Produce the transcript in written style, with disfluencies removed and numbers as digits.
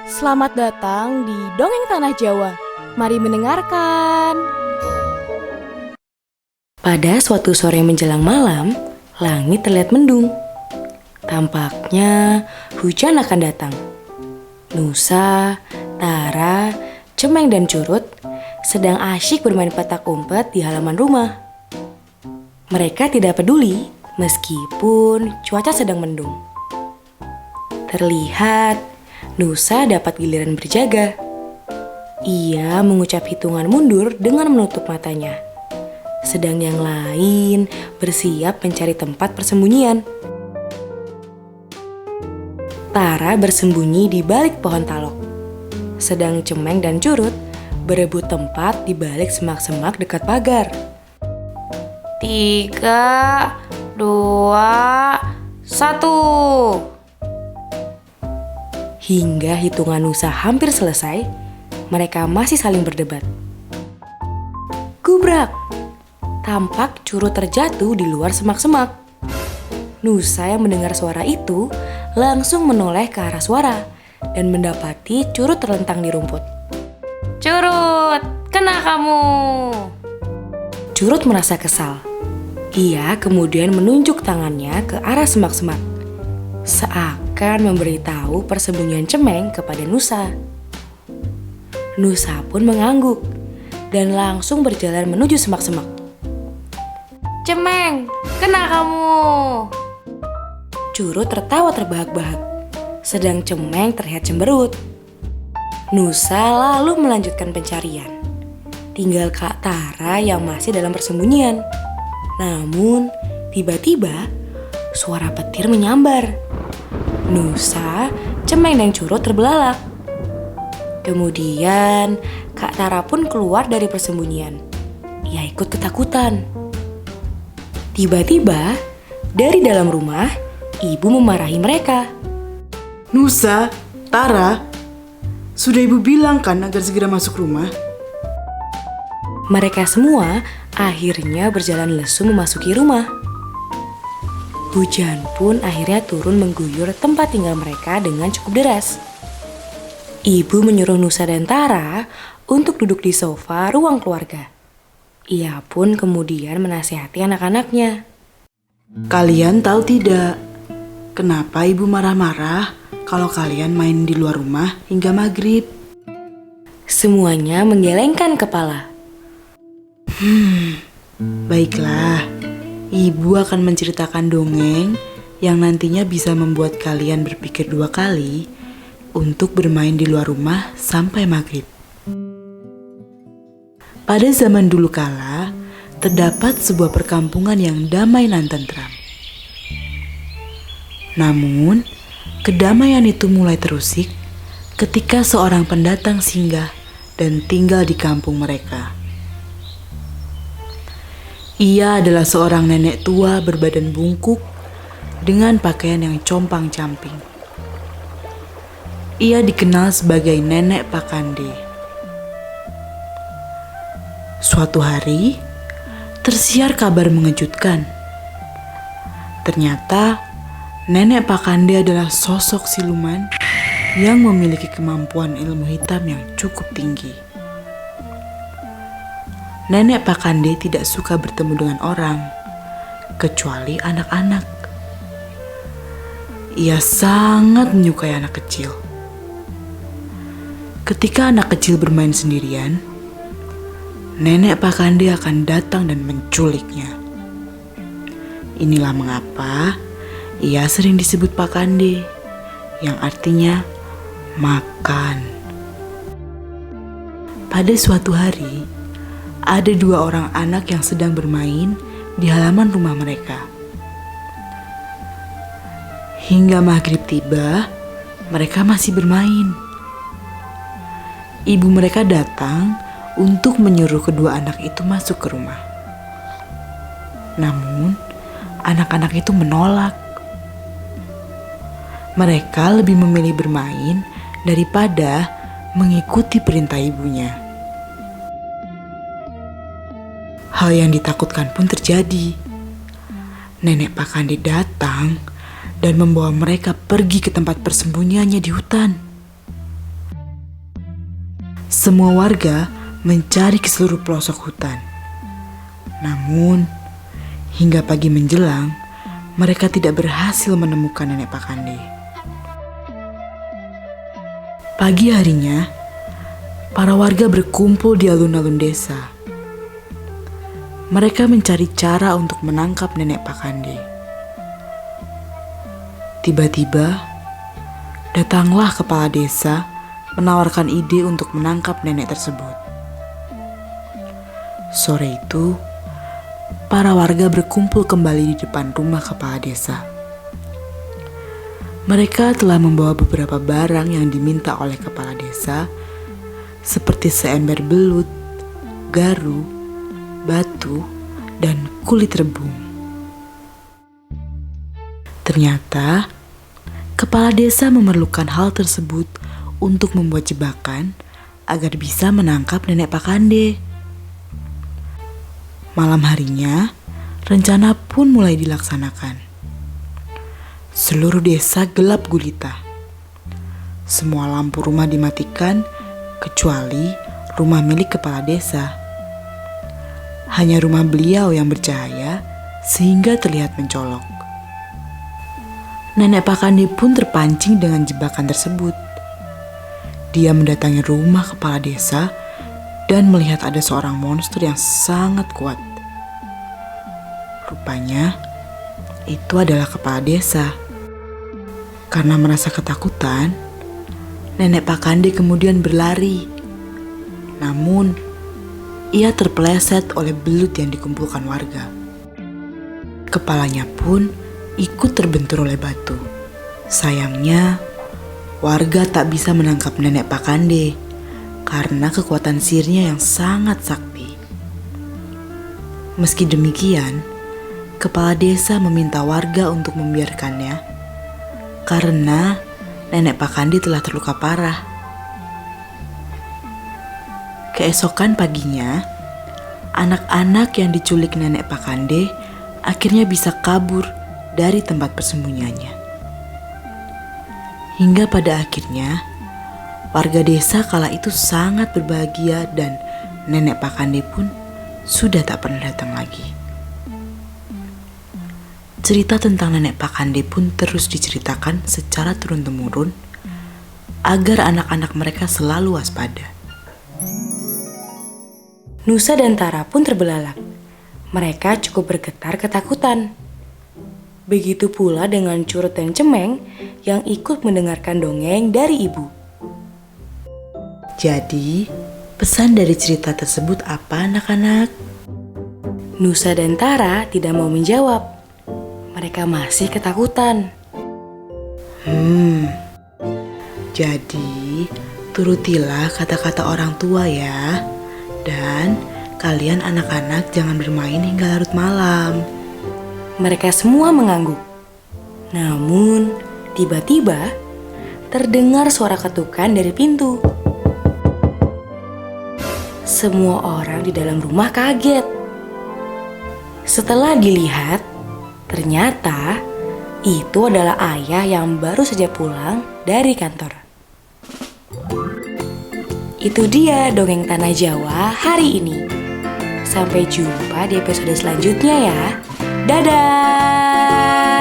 Selamat datang di Dongeng Tanah Jawa. Mari mendengarkan. Pada suatu sore menjelang malam, langit terlihat mendung. Tampaknya hujan akan datang. Nusa, Tara, Cemeng dan Curut sedang asyik bermain petak umpet di halaman rumah. Mereka tidak peduli meskipun cuaca sedang mendung. Terlihat Nusa dapat giliran berjaga. Ia mengucap hitungan mundur dengan menutup matanya. Sedang yang lain bersiap mencari tempat persembunyian. Tara bersembunyi di balik pohon talok. Sedang Cemeng dan Curut berebut tempat di balik semak-semak dekat pagar. 3, 2, 1. Hingga hitungan Nusa hampir selesai, mereka masih saling berdebat. Gubrak! Tampak Curut terjatuh di luar semak-semak. Nusa yang mendengar suara itu langsung menoleh ke arah suara dan mendapati Curut terlentang di rumput. Curut, kena kamu! Curut merasa kesal. Ia kemudian menunjuk tangannya ke arah semak-semak, seakan memberitahu persembunyian Cemeng kepada Nusa. Nusa pun mengangguk dan langsung berjalan menuju semak-semak. Cemeng, kena kamu! Curut tertawa terbahak-bahak, sedang Cemeng terlihat cemberut. Nusa lalu melanjutkan pencarian. Tinggal Kak Tara yang masih dalam persembunyian. Namun, tiba-tiba suara petir menyambar. Nusa, Cemeng dan Curut terbelalak. Kemudian, Kak Tara pun keluar dari persembunyian. Ia ikut ketakutan. Tiba-tiba, dari dalam rumah, ibu memarahi mereka. Nusa, Tara, sudah ibu bilang kan agar segera masuk rumah? Mereka semua akhirnya berjalan lesu memasuki rumah. Hujan pun akhirnya turun mengguyur tempat tinggal mereka dengan cukup deras. Ibu menyuruh Nusa dan Tara untuk duduk di sofa ruang keluarga. Ia pun kemudian menasihati anak-anaknya. Kalian tahu tidak, kenapa ibu marah-marah kalau kalian main di luar rumah hingga maghrib? Semuanya menggelengkan kepala. Baiklah, ibu akan menceritakan dongeng yang nantinya bisa membuat kalian berpikir 2 kali untuk bermain di luar rumah sampai maghrib. Pada zaman dulu kala, terdapat sebuah perkampungan yang damai dan tentram. Namun, kedamaian itu mulai terusik ketika seorang pendatang singgah dan tinggal di kampung mereka. Ia adalah seorang nenek tua berbadan bungkuk dengan pakaian yang compang-camping. Ia dikenal sebagai Nenek Pakande. Suatu hari, tersiar kabar mengejutkan. Ternyata, Nenek Pakande adalah sosok siluman yang memiliki kemampuan ilmu hitam yang cukup tinggi. Nenek Pakande tidak suka bertemu dengan orang, kecuali anak-anak. Ia sangat menyukai anak kecil. Ketika anak kecil bermain sendirian, Nenek Pakande akan datang dan menculiknya. Inilah mengapa ia sering disebut Pakande, yang artinya makan. Pada suatu hari, ada 2 orang anak yang sedang bermain di halaman rumah mereka. Hingga maghrib tiba, mereka masih bermain. Ibu mereka datang untuk menyuruh kedua anak itu masuk ke rumah. Namun, anak-anak itu menolak. Mereka lebih memilih bermain daripada mengikuti perintah ibunya. Hal yang ditakutkan pun terjadi. Nenek Pakande datang dan membawa mereka pergi ke tempat persembunyiannya di hutan. Semua warga mencari ke seluruh pelosok hutan. Namun, hingga pagi menjelang, mereka tidak berhasil menemukan nenek Pakande. Pagi harinya, para warga berkumpul di alun-alun desa. Mereka mencari cara untuk menangkap nenek Pakande. Tiba-tiba, datanglah kepala desa menawarkan ide untuk menangkap nenek tersebut. Sore itu, para warga berkumpul kembali di depan rumah kepala desa. Mereka telah membawa beberapa barang yang diminta oleh kepala desa, seperti seember belut, garu, batu, dan kulit rebung. Ternyata, kepala desa memerlukan hal tersebut untuk membuat jebakan agar bisa menangkap nenek Pakande. Malam harinya, rencana pun mulai dilaksanakan. Seluruh desa gelap gulita. Semua lampu rumah dimatikan kecuali rumah milik kepala desa. Hanya rumah beliau yang bercahaya sehingga terlihat mencolok. Nenek Pakande pun terpancing dengan jebakan tersebut. Dia mendatangi rumah kepala desa dan melihat ada seorang monster yang sangat kuat. Rupanya, itu adalah kepala desa. Karena merasa ketakutan, nenek Pakande kemudian berlari. Namun, ia terpeleset oleh belut yang dikumpulkan warga. Kepalanya pun ikut terbentur oleh batu. Sayangnya, warga tak bisa menangkap nenek Pakande karena kekuatan sihirnya yang sangat sakti. Meski demikian, kepala desa meminta warga untuk membiarkannya karena nenek Pakande telah terluka parah. Keesokan paginya, anak-anak yang diculik nenek Pakande akhirnya bisa kabur dari tempat persembunyiannya. Hingga pada akhirnya, warga desa kala itu sangat berbahagia dan nenek Pakande pun sudah tak pernah datang lagi. Cerita tentang nenek Pakande pun terus diceritakan secara turun-temurun agar anak-anak mereka selalu waspada. Nusa dan Tara pun terbelalak. Mereka cukup bergetar ketakutan. Begitu pula dengan Curut dan Cemeng yang ikut mendengarkan dongeng dari ibu. Jadi, pesan dari cerita tersebut apa anak-anak? Nusa dan Tara tidak mau menjawab. Mereka masih ketakutan. Jadi turutilah kata-kata orang tua ya. Dan kalian anak-anak jangan bermain hingga larut malam. Mereka semua mengangguk. Namun, tiba-tiba terdengar suara ketukan dari pintu. Semua orang di dalam rumah kaget. Setelah dilihat, ternyata itu adalah ayah yang baru saja pulang dari kantor. Itu dia dongeng Tanah Jawa hari ini. Sampai jumpa di episode selanjutnya ya. Dadah!